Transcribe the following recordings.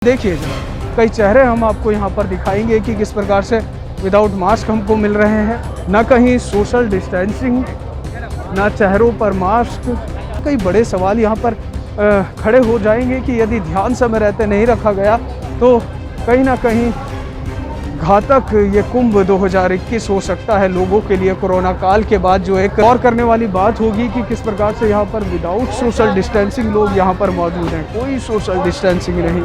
देखिए कई चेहरे हम आपको यहाँ पर दिखाएंगे कि किस प्रकार से विदाउट मास्क हमको मिल रहे हैं। ना कहीं सोशल डिस्टेंसिंग, ना चेहरों पर मास्क। कई बड़े सवाल यहाँ पर खड़े हो जाएंगे कि यदि ध्यान समय रहते नहीं रखा गया तो कहीं ना कहीं घातक ये कुंभ 2021 हो सकता है लोगों के लिए। कोरोना काल के बाद जो एक और करने वाली बात होगी कि किस प्रकार से यहाँ पर विदाउट सोशल डिस्टेंसिंग लोग यहाँ पर मौजूद हैं। कोई सोशल डिस्टेंसिंग नहीं,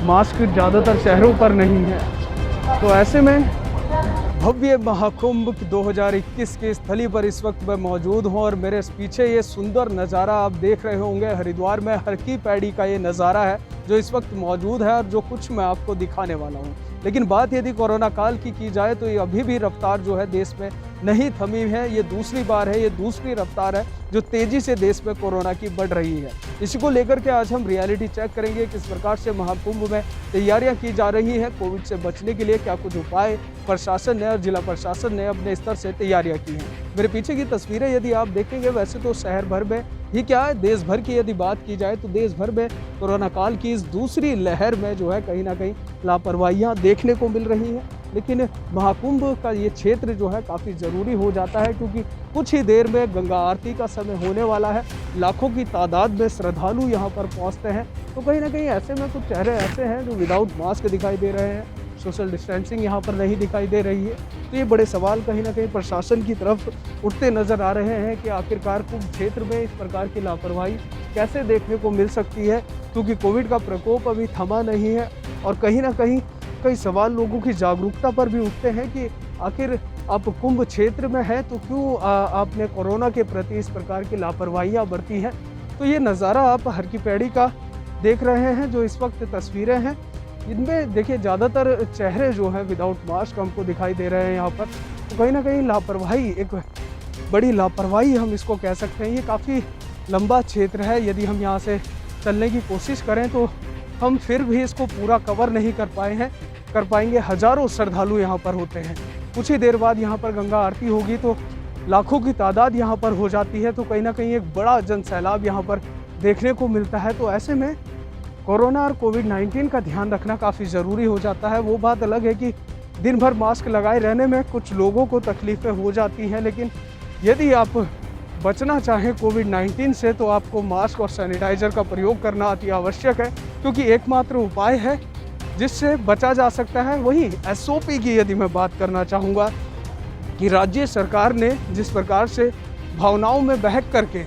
मास्क ज़्यादातर चेहरों पर नहीं है। तो ऐसे में भव्य महाकुंभ 2021 की स्थली पर इस वक्त मैं मौजूद हूँ और मेरे पीछे ये सुंदर नज़ारा आप देख रहे होंगे। हरिद्वार में हर की पैड़ी का ये नज़ारा है जो इस वक्त मौजूद है और जो कुछ मैं आपको दिखाने वाला हूँ। लेकिन बात यदि कोरोना काल की जाए तो ये अभी भी रफ्तार जो है देश में नहीं थमी है। ये दूसरी बार है, ये दूसरी रफ्तार है जो तेज़ी से देश में कोरोना की बढ़ रही है। इसी को लेकर के आज हम रियलिटी चेक करेंगे किस प्रकार से महाकुंभ में तैयारियां की जा रही हैं। कोविड से बचने के लिए क्या कुछ उपाय प्रशासन ने और जिला प्रशासन ने अपने स्तर से तैयारियां की हैं। मेरे पीछे की तस्वीरें यदि आप देखेंगे, वैसे तो शहर भर में ही क्या है, देश भर की यदि बात की जाए तो देश भर में कोरोना काल की इस दूसरी लहर में जो है कहीं ना कहीं लापरवाहियाँ देखने को मिल रही हैं। लेकिन महाकुंभ का ये क्षेत्र जो है काफ़ी ज़रूरी हो जाता है क्योंकि कुछ ही देर में गंगा आरती का समय होने वाला है। लाखों की तादाद में श्रद्धालु यहाँ पर पहुँचते हैं। तो कहीं ना कहीं ऐसे में कुछ चेहरे ऐसे हैं जो विदाउट मास्क दिखाई दे रहे हैं, सोशल डिस्टेंसिंग यहाँ पर नहीं दिखाई दे रही है। तो ये बड़े सवाल कहीं ना कहीं प्रशासन की तरफ उठते नज़र आ रहे हैं कि आखिरकार कुंभ क्षेत्र में इस प्रकार की लापरवाही कैसे देखने को मिल सकती है, क्योंकि कोविड का प्रकोप अभी थमा नहीं है। और कहीं ना कहीं कई सवाल लोगों की जागरूकता पर भी उठते हैं कि आखिर आप कुंभ क्षेत्र में हैं तो क्यों आपने कोरोना के प्रति इस प्रकार की लापरवाहियाँ बरती हैं। तो ये नज़ारा आप हर की पैड़ी का देख रहे हैं जो इस वक्त तस्वीरें हैं। इनमें देखिए ज़्यादातर चेहरे जो हैं विदाउट मास्क हमको दिखाई दे रहे हैं यहाँ पर। तो कहीं ना कहीं लापरवाही, एक बड़ी लापरवाही हम इसको कह सकते हैं। ये काफ़ी लंबा क्षेत्र है, यदि हम यहाँ से चलने की कोशिश करें तो हम फिर भी इसको पूरा कवर नहीं कर पाएंगे। हज़ारों श्रद्धालु यहाँ पर होते हैं। कुछ ही देर बाद यहाँ पर गंगा आरती होगी तो लाखों की तादाद यहाँ पर हो जाती है। तो कहीं ना कहीं एक बड़ा जन सैलाब यहाँ पर देखने को मिलता है। तो ऐसे में कोरोना और कोविड-19 का ध्यान रखना काफ़ी ज़रूरी हो जाता है। वो बात अलग है कि दिन भर मास्क लगाए रहने में कुछ लोगों को तकलीफ़ें हो जाती हैं, लेकिन यदि आप बचना चाहें कोविड-19 से तो आपको मास्क और सैनिटाइज़र का प्रयोग करना अति आवश्यक है, क्योंकि एकमात्र उपाय है जिससे बचा जा सकता है। वही एसओपी की यदि मैं बात करना चाहूँगा कि राज्य सरकार ने जिस प्रकार से भावनाओं में बहक करके,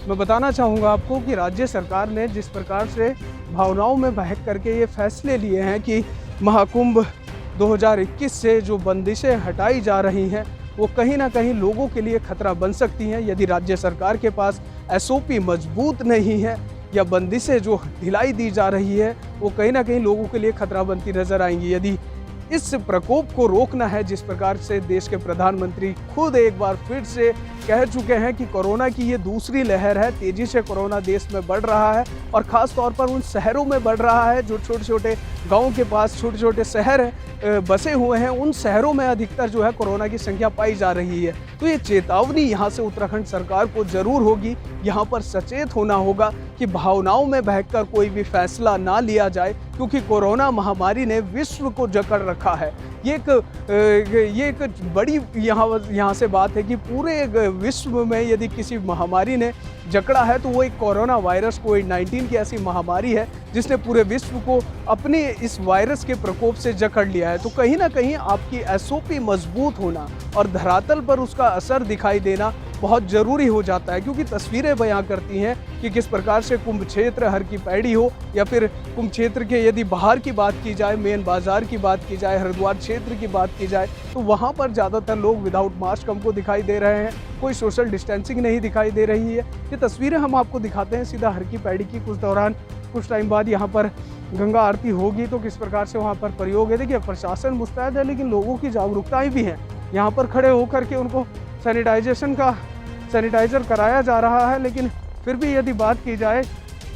मैं बताना चाहूँगा आपको कि राज्य सरकार ने जिस प्रकार से भावनाओं में बहक करके ये फैसले लिए हैं कि महाकुंभ 2021 से जो बंदिशें हटाई जा रही हैं वो कहीं ना कहीं लोगों के लिए खतरा बन सकती हैं। यदि राज्य सरकार के पास एसओपी मजबूत नहीं है या बंदिशें जो ढिलाई दी जा रही है वो कहीं ना कहीं लोगों के लिए खतरा बनती नजर आएंगी। यदि इस प्रकोप को रोकना है, जिस प्रकार से देश के प्रधानमंत्री खुद एक बार फिर से कह चुके हैं कि कोरोना की ये दूसरी लहर है, तेज़ी से कोरोना देश में बढ़ रहा है और ख़ास तौर पर उन शहरों में बढ़ रहा है जो छोटे छोटे गाँव के पास छोटे छोटे शहर बसे हुए हैं। उन शहरों में अधिकतर जो है कोरोना की संख्या पाई जा रही है। तो ये चेतावनी यहाँ से उत्तराखंड सरकार को ज़रूर होगी, यहाँ पर सचेत होना होगा कि भावनाओं में बहकर कोई भी फैसला ना लिया जाए, क्योंकि कोरोना महामारी ने विश्व को जकड़ रखा है। ये एक बड़ी यहाँ से बात है कि पूरे विश्व में यदि किसी महामारी ने जकड़ा है तो वो एक कोरोना वायरस कोविड-19 की ऐसी महामारी है जिसने पूरे विश्व को अपने इस वायरस के प्रकोप से जकड़ लिया है। तो कहीं ना कहीं आपकी एसओपी मजबूत होना और धरातल पर उसका असर दिखाई देना बहुत ज़रूरी हो जाता है, क्योंकि तस्वीरें बयां करती हैं कि किस प्रकार से कुंभ क्षेत्र हर की पैड़ी हो या फिर कुंभ क्षेत्र के यदि बाहर की बात की जाए, मेन बाज़ार की बात की जाए, हरिद्वार क्षेत्र की बात की जाए तो वहाँ पर ज़्यादातर लोग विदाउट मास्क हमको दिखाई दे रहे हैं। कोई सोशल डिस्टेंसिंग नहीं दिखाई दे रही है। ये तस्वीरें हम आपको दिखाते हैं सीधा हर की पैड़ी की। कुछ टाइम बाद यहाँ पर गंगा आरती होगी तो किस प्रकार से वहाँ पर प्रयोग है। देखिए प्रशासन मुस्तैद है, लेकिन लोगों की जागरूकताएँ भी हैं। यहाँ पर खड़े होकर के उनको सैनिटाइज़र कराया जा रहा है, लेकिन फिर भी यदि बात की जाए,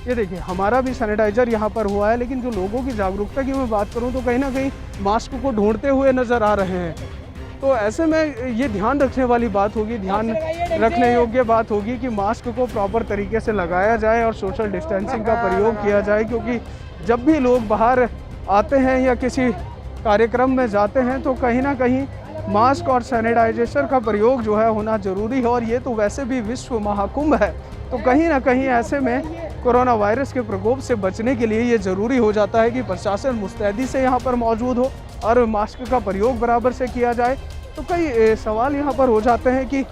ये देखिए हमारा भी सैनिटाइज़र यहाँ पर हुआ है, लेकिन जो लोगों की जागरूकता की मैं बात करूँ तो कहीं ना कहीं मास्क को ढूंढते हुए नज़र आ रहे हैं। तो ऐसे में ये ध्यान रखने वाली बात होगी, ध्यान रखने योग्य बात होगी कि मास्क को प्रॉपर तरीके से लगाया जाए और सोशल डिस्टेंसिंग का प्रयोग किया जाए, क्योंकि जब भी लोग बाहर आते हैं या किसी कार्यक्रम में जाते हैं तो कहीं ना कहीं मास्क और सैनिटाइजेशन का प्रयोग जो है होना ज़रूरी है। और ये तो वैसे भी विश्व महाकुंभ है, तो कहीं ना कहीं ऐसे में कोरोना वायरस के प्रकोप से बचने के लिए ये ज़रूरी हो जाता है कि प्रशासन मुस्तैदी से यहाँ पर मौजूद हो और मास्क का प्रयोग बराबर से किया जाए। तो कई सवाल यहाँ पर हो जाते हैं कि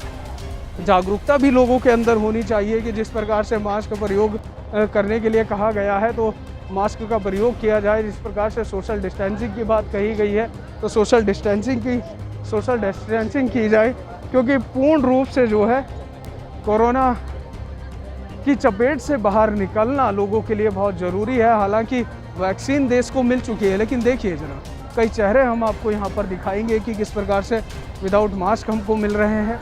जागरूकता भी लोगों के अंदर होनी चाहिए कि जिस प्रकार से मास्क का प्रयोग करने के लिए कहा गया है तो मास्क का प्रयोग किया जाए। जिस प्रकार से सोशल डिस्टेंसिंग की बात कही गई है तो सोशल डिस्टेंसिंग की जाए, क्योंकि पूर्ण रूप से जो है कोरोना की चपेट से बाहर निकलना लोगों के लिए बहुत ज़रूरी है। हालांकि वैक्सीन देश को मिल चुकी है, लेकिन देखिए जरा कई चेहरे हम आपको यहाँ पर दिखाएंगे कि किस प्रकार से विदाउट मास्क हमको मिल रहे हैं,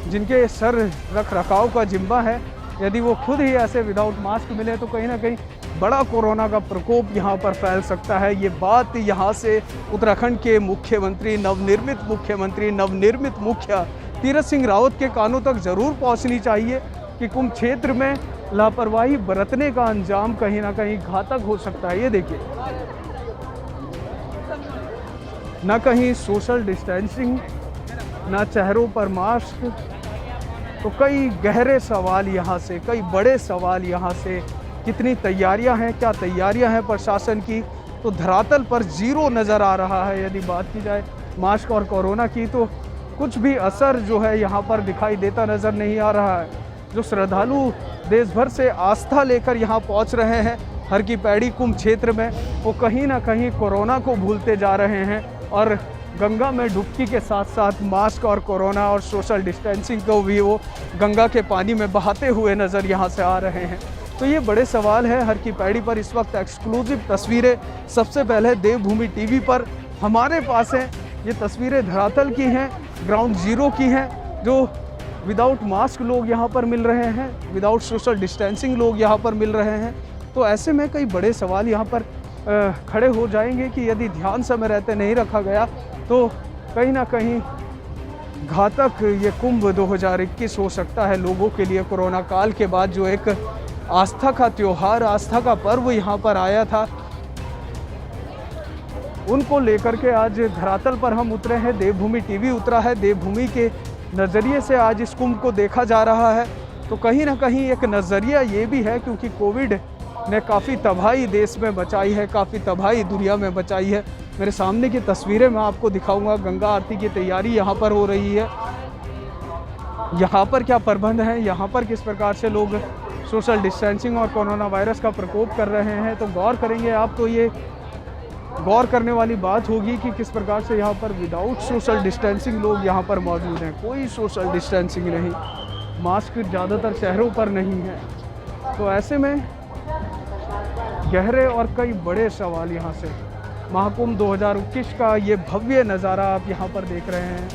जिनके सर रख रखाव का जिम्मा है। यदि वो खुद ही ऐसे विदाउट मास्क मिले तो कहीं ना कहीं बड़ा कोरोना का प्रकोप यहाँ पर फैल सकता है। ये बात यहाँ से उत्तराखंड के नवनिर्मित मुखिया तीरथ सिंह रावत के कानों तक ज़रूर पहुँचनी चाहिए कि कुंभ क्षेत्र में लापरवाही बरतने का अंजाम कहीं ना कहीं घातक हो सकता है। ये देखिए, न कहीं सोशल डिस्टेंसिंग, न चेहरों पर मास्क, तो कई गहरे सवाल यहाँ से, कई बड़े सवाल यहाँ से। कितनी तैयारियां हैं, क्या तैयारियां हैं प्रशासन की, तो धरातल पर ज़ीरो नज़र आ रहा है। यदि बात की जाए मास्क और कोरोना की तो कुछ भी असर जो है यहाँ पर दिखाई देता नज़र नहीं आ रहा है। जो श्रद्धालु देश भर से आस्था लेकर यहाँ पहुँच रहे हैं हर की पैड़ी कुंभ क्षेत्र में, वो कहीं ना कहीं कोरोना को भूलते जा रहे हैं और गंगा में डुबकी के साथ साथ मास्क और कोरोना और सोशल डिस्टेंसिंग को भी वो गंगा के पानी में बहाते हुए नज़र यहाँ से आ रहे हैं। तो ये बड़े सवाल है। हर की पैड़ी पर इस वक्त एक्सक्लूसिव तस्वीरें सबसे पहले देवभूमि टीवी पर हमारे पास हैं। ये तस्वीरें धरातल की हैं, ग्राउंड ज़ीरो की हैं, जो विदाउट मास्क लोग यहाँ पर मिल रहे हैं, विदाउट सोशल डिस्टेंसिंग लोग यहाँ पर मिल रहे हैं। तो ऐसे में कई बड़े सवाल यहाँ पर खड़े हो जाएंगे कि यदि ध्यान समय रहते नहीं रखा गया तो कहीं ना कहीं घातक ये कुंभ 2021 हो सकता है लोगों के लिए। कोरोना काल के बाद जो एक आस्था का त्योहार, आस्था का पर्व यहाँ पर आया था, उनको लेकर के आज धरातल पर हम उतरे हैं। देवभूमि टीवी उतरा है, देवभूमि के नज़रिए से आज इस कुंभ को देखा जा रहा है। तो कहीं ना कहीं एक नज़रिया ये भी है, क्योंकि कोविड ने काफ़ी तबाही देश में बचाई है, काफ़ी तबाही दुनिया में बचाई है। मेरे सामने की तस्वीरें मैं आपको दिखाऊंगा। गंगा आरती की तैयारी यहाँ पर हो रही है। यहाँ पर क्या प्रबंध है, यहाँ पर किस प्रकार से लोग सोशल डिस्टेंसिंग और कोरोना वायरस का प्रकोप कर रहे हैं, तो गौर करेंगे आप तो ये गौर करने वाली बात होगी कि किस प्रकार से यहाँ पर विदाउट सोशल डिस्टेंसिंग लोग यहाँ पर मौजूद हैं। कोई सोशल डिस्टेंसिंग नहीं, मास्क ज़्यादातर चेहरों पर नहीं है। तो ऐसे में गहरे और कई बड़े सवाल यहाँ से। महाकुंभ 2021 का ये भव्य नज़ारा आप यहाँ पर देख रहे हैं।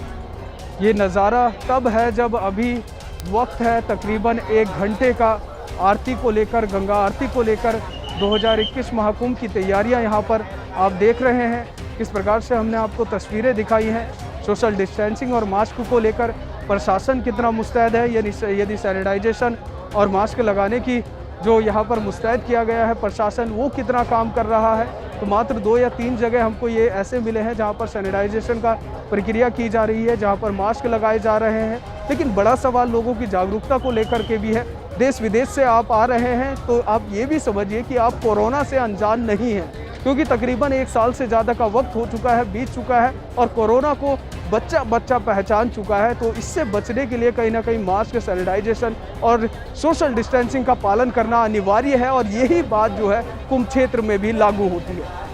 ये नज़ारा तब है जब अभी वक्त है तकरीबन 1 घंटे का आरती को लेकर, गंगा आरती को लेकर 2021 महाकुंभ की तैयारियां यहाँ पर आप देख रहे हैं। किस प्रकार से हमने आपको तस्वीरें दिखाई हैं सोशल डिस्टेंसिंग और मास्क को लेकर प्रशासन कितना मुस्तैद है। यदि सैनिटाइजेशन और मास्क लगाने की जो यहाँ पर मुस्तैद किया गया है प्रशासन, वो कितना काम कर रहा है। तो मात्र 2 या 3 जगह हमको ये ऐसे मिले हैं जहाँ पर सैनिटाइजेशन का प्रक्रिया की जा रही है, जहाँ पर मास्क लगाए जा रहे हैं। लेकिन बड़ा सवाल लोगों की जागरूकता को लेकर के भी है। देश विदेश से आप आ रहे हैं तो आप ये भी समझिए कि आप कोरोना से अनजान नहीं हैं, क्योंकि तकरीबन 1 साल से ज़्यादा का वक्त हो चुका है, बीत चुका है, और कोरोना को बच्चा पहचान चुका है। तो इससे बचने के लिए कहीं ना कहीं मास्क, सैनिटाइजेशन और सोशल डिस्टेंसिंग का पालन करना अनिवार्य है, और यही बात जो है कुंभ क्षेत्र में भी लागू होती है।